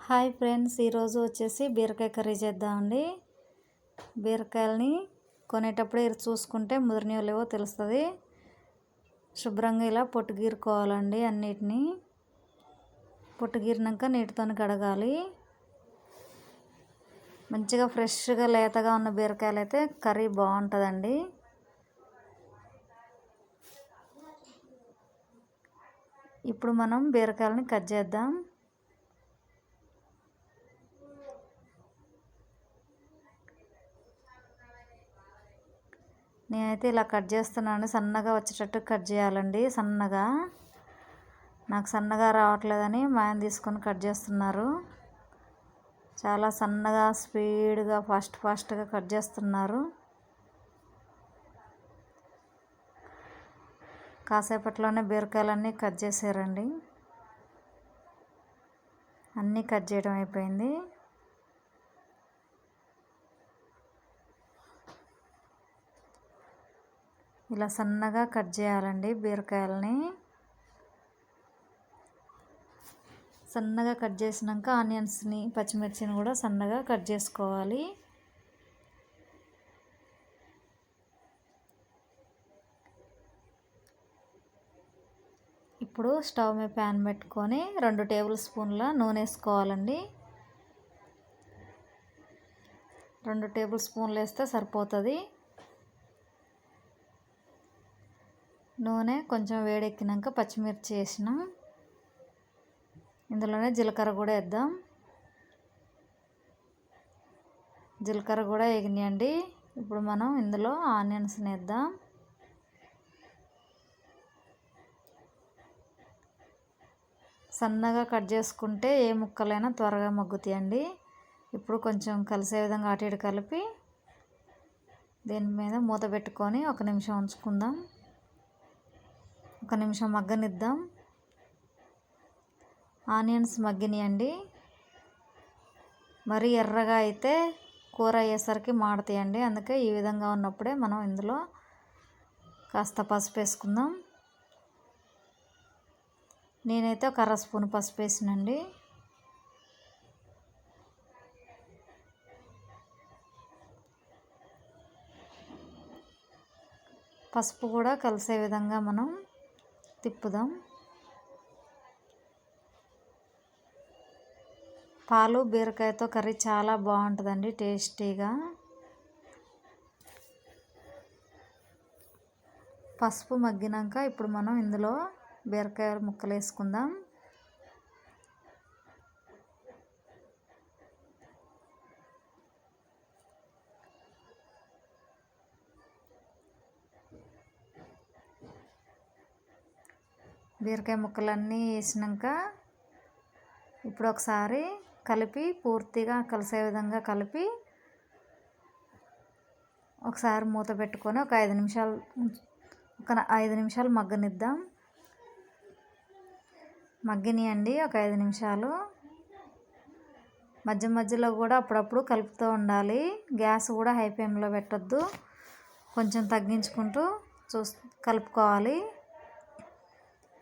Hi friends, ఈరోజు వచ్చేసి బీరకాయ కర్రీ చేద్దామండి. బీరకాయలని కొనేటప్పుడే చూసుకుంటే ముదిరినయో లేవో తెలుస్తుంది. శుభ్రంగా ఇలా పొట్టు గీరుకోవాలండి. అన్నిటినీ పొట్టు గీరినాక నీటితో కడగాలి. మంచిగా ఫ్రెష్గా లేతగా ఉన్న బీరకాయలు అయితే కర్రీ బాగుంటుందండి. ఇప్పుడు మనం బీరకాయలని కట్ చేద్దాం. నేనైతే ఇలా కట్ చేస్తున్నాను. సన్నగా వచ్చేటట్టు కట్ చేయాలండి. సన్నగా నాకు సన్నగా రావట్లేదని మా ఆయన తీసుకొని కట్ చేస్తున్నారు. చాలా సన్నగా స్పీడ్గా ఫాస్ట్గా కట్ చేస్తున్నారు. కాసేపట్లోనే బీరకాయలన్నీ కట్ చేసారండి. అన్నీ కట్ చేయడం అయిపోయింది. ఇలా సన్నగా కట్ చేయాలండి బీరకాయలని. సన్నగా కట్ చేసినాక ఆనియన్స్ని, పచ్చిమిర్చిని కూడా సన్నగా కట్ చేసుకోవాలి. ఇప్పుడు స్టవ్ మీద ప్యాన్ పెట్టుకొని 2 టేబుల్ స్పూన్ల నూనె వేసుకోవాలండి. 2 టేబుల్ స్పూన్లు వేస్తే సరిపోతుంది. నూనె కొంచెం వేడెక్కినాక పచ్చిమిర్చి వేసిన ఇందులోనే జీలకర్ర కూడా వేద్దాం. జీలకర్ర కూడా వేగినాయండి. ఇప్పుడు మనం ఇందులో ఆనియన్స్ని వేద్దాం. సన్నగా కట్ చేసుకుంటే ఏ ముక్కలైనా త్వరగా మగ్గుతాయండి. ఇప్పుడు కొంచెం కలిసే విధంగా అటు ఇటు కలిపి దీని మీద మూత పెట్టుకొని 1 నిమిషం ఉంచుకుందాం. 1 నిమిషం మగ్గనిద్దాం. ఆనియన్స్ మగ్గినాయండి. మరీ ఎర్రగా అయితే కూర అయ్యేసరికి మాడతాయండి. అందుకే ఈ విధంగా ఉన్నప్పుడే మనం ఇందులో కాస్త పసుపు వేసుకుందాం. నేనైతే 1 అర స్పూన్ పసుపు వేసినండి. పసుపు కూడా కలిసే విధంగా మనం తిప్పుదాం. పాలు బీరకాయతో కర్రీ చాలా బాగుంటుందండి, టేస్టీగా. పసుపు మగ్గినాక ఇప్పుడు మనం ఇందులో బీరకాయ ముక్కలు వేసుకుందాం. బీరకాయ ముక్కలన్నీ వేసినాక ఇప్పుడు ఒకసారి కలిపి పూర్తిగా కలిసే విధంగా కలిపి ఒకసారి మూత పెట్టుకొని ఒక 5 నిమిషాలు మగ్గనిద్దాం. మగ్గినాయండి ఒక 5 నిమిషాలు. మధ్య మధ్యలో కూడా అప్పుడప్పుడు కలుపుతూ ఉండాలి. గ్యాస్ కూడా హై ఫ్లేమ్లో పెట్టొద్దు. కొంచెం తగ్గించుకుంటూ కలుపుకోవాలి.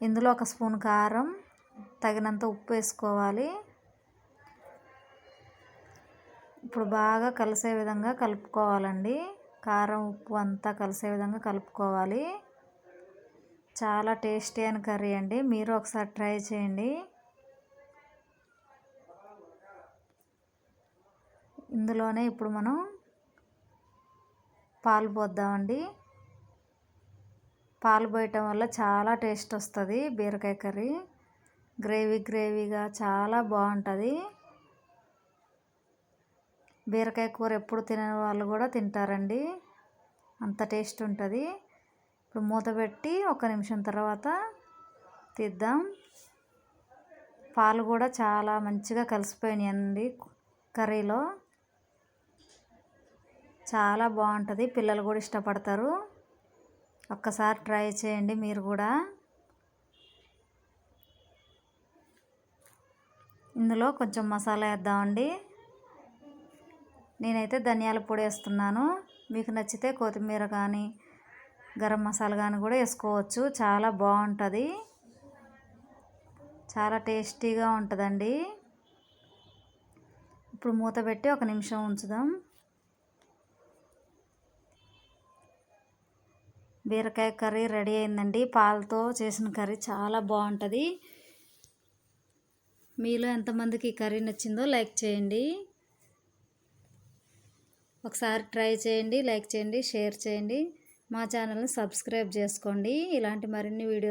ఇందులో 1 స్పూన్ కారం, తగినంత ఉప్పు వేసుకోవాలి. ఇప్పుడు బాగా కలిసే విధంగా కలుపుకోవాలండి. కారం, ఉప్పు అంతా కలిసే విధంగా కలుపుకోవాలి. చాలా టేస్టీ అయిన కర్రీ అండి. మీరు ఒకసారి ట్రై చేయండి. ఇందులోనే ఇప్పుడు మనం పాలు పోద్దామండి. పాలు పోయటం వల్ల చాలా టేస్ట్ వస్తుంది. బీరకాయ కర్రీ గ్రేవీగా చాలా బాగుంటుంది. బీరకాయ కూర ఎప్పుడు తినని వాళ్ళు కూడా తింటారండి, అంత టేస్ట్ ఉంటుంది. ఇప్పుడు మూత పెట్టి 1 నిమిషం తర్వాత తీద్దాం. పాలు కూడా చాలా మంచిగా కలిసిపోయినాయండి కర్రీలో. చాలా బాగుంటుంది. పిల్లలు కూడా ఇష్టపడతారు. ఒక్కసారి ట్రై చేయండి మీరు కూడా. ఇందులో కొంచెం మసాలా వేద్దామండి. నేనైతే ధనియాల పొడి వేస్తున్నాను. మీకు నచ్చితే కొత్తిమీర కానీ గరం మసాలా కానీ కూడా వేసుకోవచ్చు. చాలా బాగుంటుంది, చాలా టేస్టీగా ఉంటుందండి. ఇప్పుడు మూత పెట్టి 1 నిమిషం ఉంచుదాం. బీరకాయ కర్రీ రెడీ అయిందండి. పాలతో చేసిన కర్రీ చాలా బాగుంటుంది. మీలో ఎంతమందికి ఈ కర్రీ నచ్చిందో లైక్ చేయండి. ఒకసారి ట్రై చేయండి, లైక్ చేయండి, షేర్ చేయండి. మా ఛానల్ని సబ్స్క్రైబ్ చేసుకోండి. ఇలాంటి మరిన్ని వీడియో